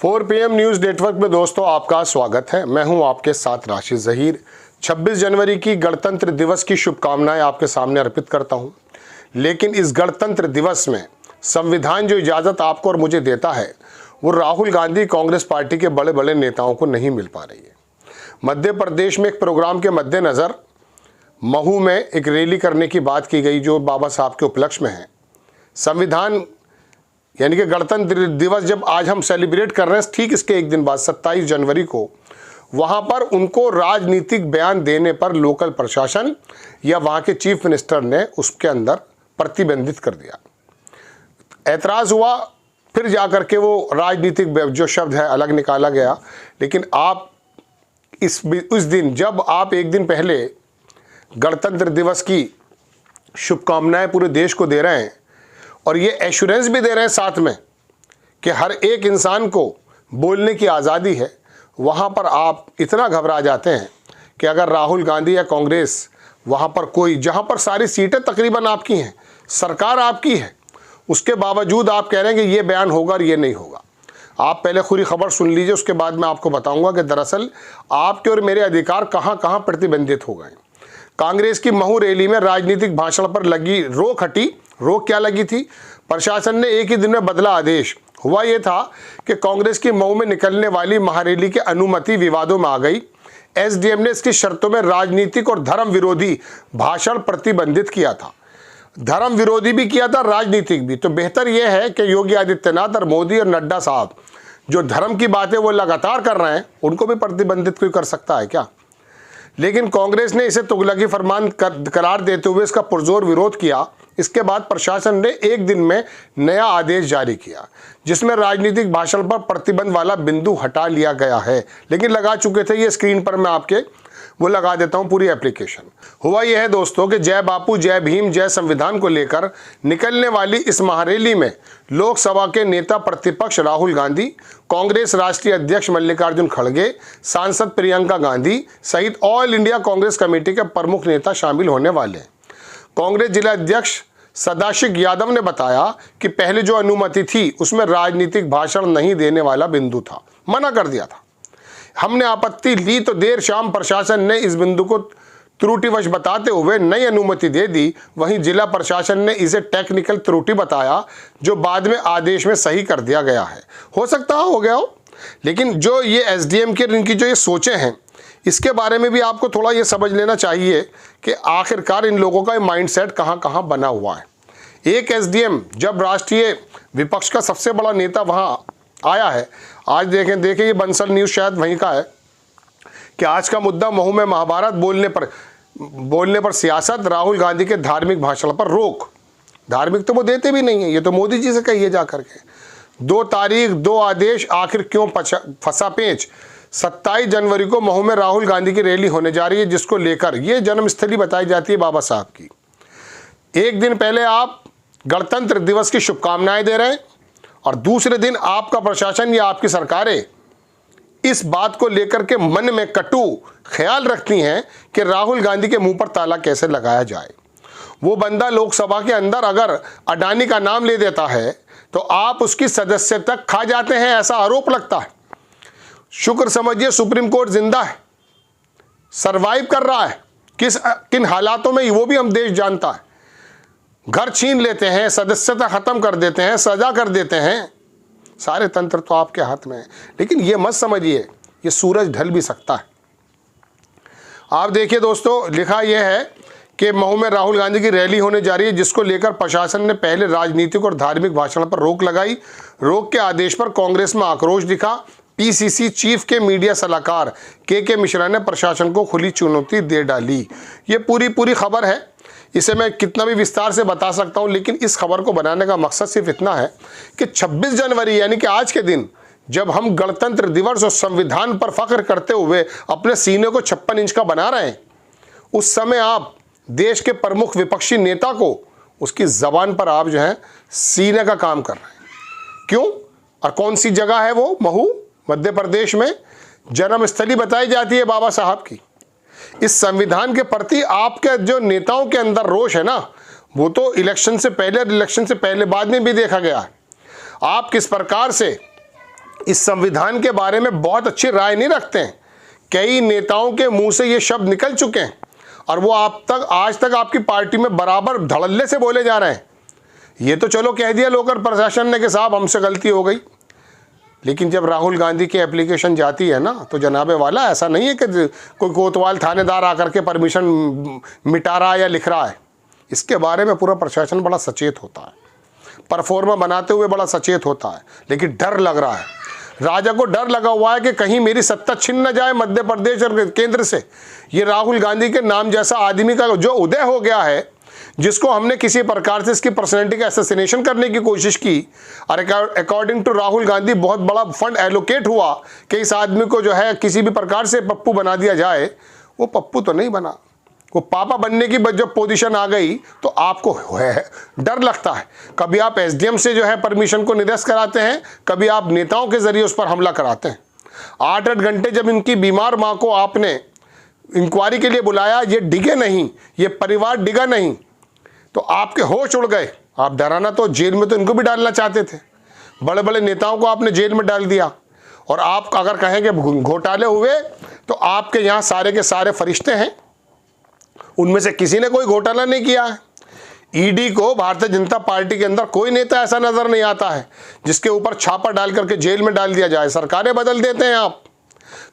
4 PM news network में दोस्तों आपका स्वागत है। मैं हूं आपके साथ राशिद ज़हीर। 26 जनवरी की गणतंत्र दिवस की शुभकामनाएं आपके सामने अर्पित करता हूं। लेकिन इस गणतंत्र दिवस में संविधान जो इजाज़त आपको और मुझे देता है वो राहुल गांधी कांग्रेस पार्टी के बड़े बड़े नेताओं को नहीं मिल पा रही है। मध्य प्रदेश में एक प्रोग्राम के मद्देनज़र महू में एक रैली करने की बात की गई जो बाबा साहब के उपलक्ष्य में है। संविधान यानी कि गणतंत्र दिवस जब आज हम सेलिब्रेट कर रहे हैं, ठीक इसके एक दिन बाद 27 जनवरी को वहाँ पर उनको राजनीतिक बयान देने पर लोकल प्रशासन या वहाँ के चीफ मिनिस्टर ने उसके अंदर प्रतिबंधित कर दिया। ऐतराज़ हुआ, फिर जा कर के वो राजनीतिक जो शब्द है अलग निकाला गया। लेकिन आप इस दिन जब आप एक दिन पहले गणतंत्र दिवस की शुभकामनाएं पूरे देश को दे रहे हैं और ये एश्योरेंस भी दे रहे हैं साथ में कि हर एक इंसान को बोलने की आज़ादी है, वहाँ पर आप इतना घबरा जाते हैं कि अगर राहुल गांधी या कांग्रेस वहाँ पर कोई, जहाँ पर सारी सीटें तकरीबन आपकी हैं, सरकार आपकी है, उसके बावजूद आप कह रहे हैं कि ये बयान होगा और ये नहीं होगा। आप पहले पूरी खबर सुन लीजिए, उसके बाद मैं आपको बताऊंगा कि दरअसल आपके और मेरे अधिकार कहाँ कहाँ प्रतिबंधित हो गए। कांग्रेस की महू रैली में राजनीतिक भाषण पर लगी रोक हटी। रोक क्या लगी थी? प्रशासन ने एक ही दिन में बदला आदेश। हुआ ये था कि कांग्रेस की महू में निकलने वाली महारैली की अनुमति विवादों में आ गई। एसडीएम ने इसकी शर्तों में राजनीतिक और धर्म विरोधी भाषण प्रतिबंधित किया था। धर्म विरोधी भी किया था, राजनीतिक भी। तो बेहतर यह है कि योगी आदित्यनाथ और मोदी और नड्डा साहब जो धर्म की बातें वो लगातार कर रहे हैं, उनको भी प्रतिबंधित कोई कर सकता है क्या? लेकिन कांग्रेस ने इसे तुगलकी फरमान करार देते हुए इसका पुरजोर विरोध किया। इसके बाद प्रशासन ने एक दिन में नया आदेश जारी किया जिसमें राजनीतिक भाषण पर प्रतिबंध वाला बिंदु हटा लिया गया है। लेकिन लगा चुके थे, ये स्क्रीन पर मैं आपके वो लगा देता हूं पूरी एप्लीकेशन। हुआ यह है दोस्तों कि जय बापू जय भीम जय संविधान को लेकर निकलने वाली इस महारैली में लोकसभा के नेता प्रतिपक्ष राहुल गांधी, कांग्रेस राष्ट्रीय अध्यक्ष मल्लिकार्जुन खड़गे, सांसद प्रियंका गांधी सहित ऑल इंडिया कांग्रेस कमेटी के प्रमुख नेता शामिल होने वाले हैं। कांग्रेस जिला अध्यक्ष सदाशिव यादव ने बताया कि पहले जो अनुमति थी उसमें राजनीतिक भाषण नहीं देने वाला बिंदु था, मना कर दिया था। हमने आपत्ति ली तो देर शाम प्रशासन ने इस बिंदु को त्रुटिवश बताते हुए नई अनुमति दे दी। वहीं जिला प्रशासन ने इसे टेक्निकल त्रुटि बताया जो बाद में आदेश में सही कर दिया गया है। हो सकता हो गया हो, लेकिन जो ये एसडीएम के इनकी जो ये सोचें हैं, इसके बारे में भी आपको थोड़ा ये समझ लेना चाहिए कि आखिरकार इन लोगों का माइंडसेट कहाँ कहाँ बना हुआ है। एक एसडीएम जब राष्ट्रीय विपक्ष का सबसे बड़ा नेता वहाँ आया है, आज देखें ये बंसल न्यूज़ शायद वहीं का है कि आज का मुद्दा महू में महाभारत बोलने पर सियासत, राहुल गांधी के धार्मिक भाषण पर रोक। धार्मिक तो वो देते भी नहीं है, ये तो मोदी जी से कहिए जा करके। 2 तारीख 2 आदेश, आखिर क्यों फंसा पेंच? 27 जनवरी को महू में राहुल गांधी की रैली होने जा रही है जिसको लेकर ये जन्मस्थली बताई जाती है बाबा साहब की। एक दिन पहले आप गणतंत्र दिवस की शुभकामनाएं दे रहे हैं और दूसरे दिन आपका प्रशासन या आपकी सरकारें इस बात को लेकर के मन में कटु ख्याल रखती हैं कि राहुल गांधी के मुंह पर ताला कैसे लगाया जाए। वो बंदा लोकसभा के अंदर अगर अडानी का नाम ले देता है तो आप उसकी सदस्यता खा जाते हैं, ऐसा आरोप लगता है। शुक्र समझिए सुप्रीम कोर्ट जिंदा है, सरवाइव कर रहा है। किन हालातों में वो भी हम देश जानता है। घर छीन लेते हैं, सदस्यता खत्म कर देते हैं, सजा कर देते हैं। सारे तंत्र तो आपके हाथ में है। लेकिन ये मत समझिए ये सूरज ढल भी सकता है। आप देखिए दोस्तों, लिखा यह है कि महू में राहुल गांधी की रैली होने जा रही है जिसको लेकर प्रशासन ने पहले राजनीतिक और धार्मिक भाषण पर रोक लगाई। रोक के आदेश पर कांग्रेस में आक्रोश दिखा। पीसीसी चीफ के मीडिया सलाहकार के मिश्रा ने प्रशासन को खुली चुनौती दे डाली। ये पूरी खबर है, इसे मैं कितना भी विस्तार से बता सकता हूं, लेकिन इस खबर को बनाने का मकसद सिर्फ इतना है कि 26 जनवरी यानी कि आज के दिन जब हम गणतंत्र दिवस और संविधान पर फख्र करते हुए अपने सीने को 56 इंच का बना रहे हैं, उस समय आप देश के प्रमुख विपक्षी नेता को उसकी जबान पर आप जो है सीने का काम कर रहे हैं। क्यों और कौन सी जगह है वो? महू मध्य प्रदेश में जन्मस्थली बताई जाती है बाबा साहब की। इस संविधान के प्रति आपके जो नेताओं के अंदर रोष है ना, वो तो इलेक्शन से पहले बाद में भी देखा गया है। आप किस प्रकार से इस संविधान के बारे में बहुत अच्छी राय नहीं रखते हैं। कई नेताओं के मुंह से ये शब्द निकल चुके हैं और वो आज तक आपकी पार्टी में बराबर धड़ल्ले से बोले जा रहे हैं। ये तो चलो कह दिया लोकल प्रशासन ने कि साहब हमसे गलती हो गई, लेकिन जब राहुल गांधी की एप्लीकेशन जाती है ना, तो जनाबे वाला ऐसा नहीं है कि कोई कोतवाल थानेदार आकर के परमिशन मिटा रहा है या लिख रहा है। इसके बारे में पूरा प्रशासन बड़ा सचेत होता है, परफॉर्मा बनाते हुए बड़ा सचेत होता है, लेकिन डर लग रहा है। राजा को डर लगा हुआ है कि कहीं मेरी सत्ता छिन न जाए मध्य प्रदेश और केंद्र से। ये राहुल गांधी के नाम जैसा आदमी का जो उदय हो गया है, जिसको हमने किसी प्रकार से इसकी पर्सनैलिटी का असैसिनेशन करने की कोशिश की, और अकॉर्डिंग टू राहुल गांधी बहुत बड़ा फंड एलोकेट हुआ कि इस आदमी को जो है किसी भी प्रकार से पप्पू बना दिया जाए। वो पप्पू तो नहीं बना, वो पापा बनने की जब पोजीशन आ गई तो आपको डर लगता है। कभी आप एसडीएम से जो है परमिशन को निरस्त कराते हैं, कभी आप नेताओं के जरिए उस पर हमला कराते हैं। 8-8 घंटे जब इनकी बीमार माँ को आपने इंक्वायरी के लिए बुलाया, ये डिगे नहीं, ये परिवार डिगा नहीं, तो आपके होश उड़ गए। आप डराना तो जेल में तो इनको भी डालना चाहते थे, बड़े बड़े नेताओं को आपने जेल में डाल दिया। और आप अगर कहें कि घोटाले हुए, तो आपके यहाँ सारे के सारे फरिश्ते हैं, उनमें से किसी ने कोई घोटाला नहीं किया है। ईडी को भारतीय जनता पार्टी के अंदर कोई नेता ऐसा नजर नहीं आता है जिसके ऊपर छापा डाल करके जेल में डाल दिया जाए। सरकारें बदल देते हैं आप।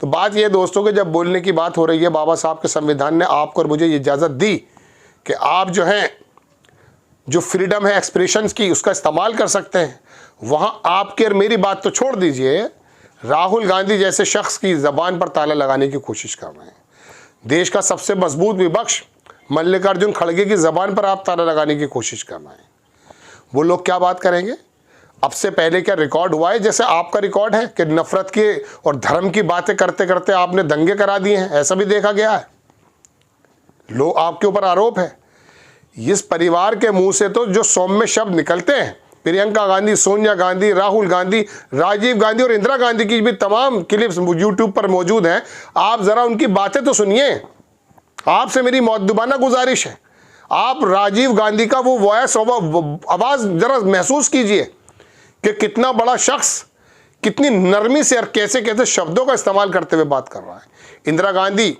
तो बात यह दोस्तों कि जब बोलने की बात हो रही है, बाबा साहब के संविधान ने आपको और मुझे ये इजाज़त दी कि आप जो हैं, जो फ्रीडम है एक्सप्रेशंस की, उसका इस्तेमाल कर सकते हैं। वहाँ आपकी और मेरी बात तो छोड़ दीजिए, राहुल गांधी जैसे शख्स की ज़बान पर ताला लगाने की कोशिश कर रहे हैं। देश का सबसे मजबूत विपक्ष मल्लिकार्जुन खड़गे की ज़बान पर आप ताला लगाने की कोशिश कर रहे हैं। वो लोग क्या बात करेंगे? अब से पहले क्या रिकॉर्ड हुआ है जैसे आपका रिकॉर्ड है कि नफरत के और धर्म की बातें करते करते आपने दंगे करा दिए हैं? ऐसा भी देखा गया है। लोग आपके ऊपर आरोप है। इस परिवार के मुंह से तो जो सौम्य शब्द निकलते हैं, प्रियंका गांधी, सोनिया गांधी, राहुल गांधी, राजीव गांधी और इंदिरा गांधी की भी तमाम क्लिप्स यूट्यूब पर मौजूद हैं। आप ज़रा उनकी बातें तो सुनिए। आपसे मेरी मौदुबाना गुजारिश है, आप राजीव गांधी का वो वॉइस आवाज़ ज़रा महसूस कीजिए कि कितना बड़ा शख्स कितनी नरमी से और कैसे कैसे शब्दों का इस्तेमाल करते हुए बात कर रहा है। इंदिरा गांधी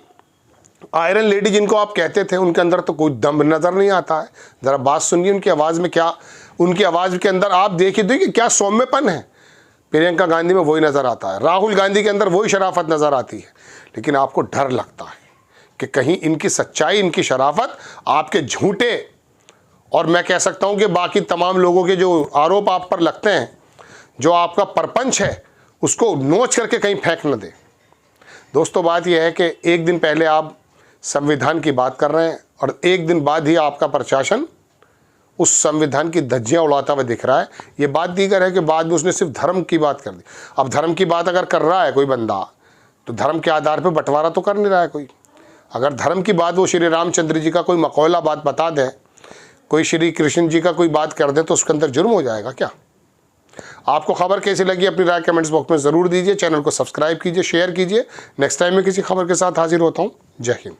आयरन लेडी जिनको आप कहते थे, उनके अंदर तो कोई दम नज़र नहीं आता है। ज़रा बात सुनिए उनकी आवाज़ में, क्या उनकी आवाज़ के अंदर आप देखिए तो कि क्या सौम्यपन है। प्रियंका गांधी में वही नज़र आता है, राहुल गांधी के अंदर वही शराफत नज़र आती है। लेकिन आपको डर लगता है कि कहीं इनकी सच्चाई, इनकी शराफत आपके झूठे और मैं कह सकता हूं कि बाकी तमाम लोगों के जो आरोप आप पर लगते हैं, जो आपका परपंच है, उसको नोच करके कहीं फेंक न दे। दोस्तों बात यह है कि एक दिन पहले आप संविधान की बात कर रहे हैं और एक दिन बाद ही आपका प्रशासन उस संविधान की धज्जियां उड़ाता हुआ दिख रहा है। ये बात दीगर है कि बाद में उसने सिर्फ धर्म की बात कर दी। अब धर्म की बात अगर कर रहा है कोई बंदा, तो धर्म के आधार पर बंटवारा तो कर नहीं रहा है कोई। अगर धर्म की बात वो श्री रामचंद्र जी का कोई मकौला बात बता दें, कोई श्री कृष्ण जी का कोई बात कर दे, तो उसके अंदर जुर्म हो जाएगा क्या? आपको खबर कैसी लगी अपनी राय कमेंट्स बॉक्स में ज़रूर दीजिए। चैनल को सब्सक्राइब कीजिए, शेयर कीजिए। नेक्स्ट टाइम मैं किसी खबर के साथ हाजिर होता हूँ। जय हिंद।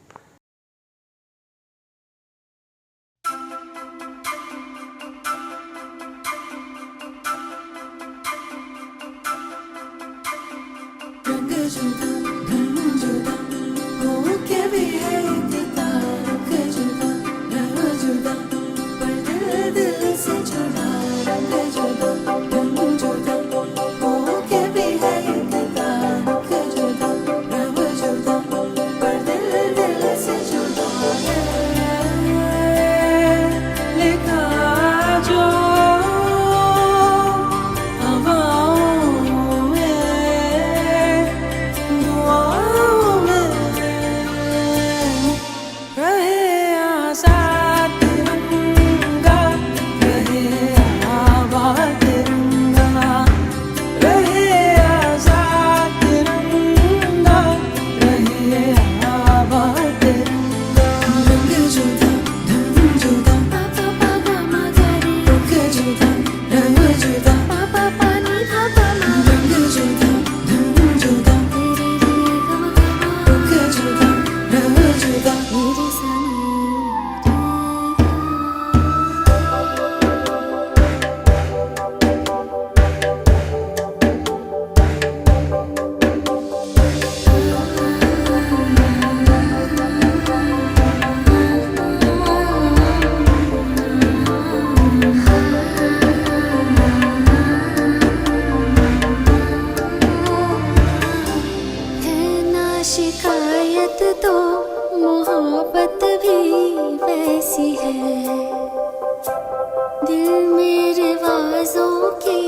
में रिवाजों की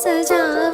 सजा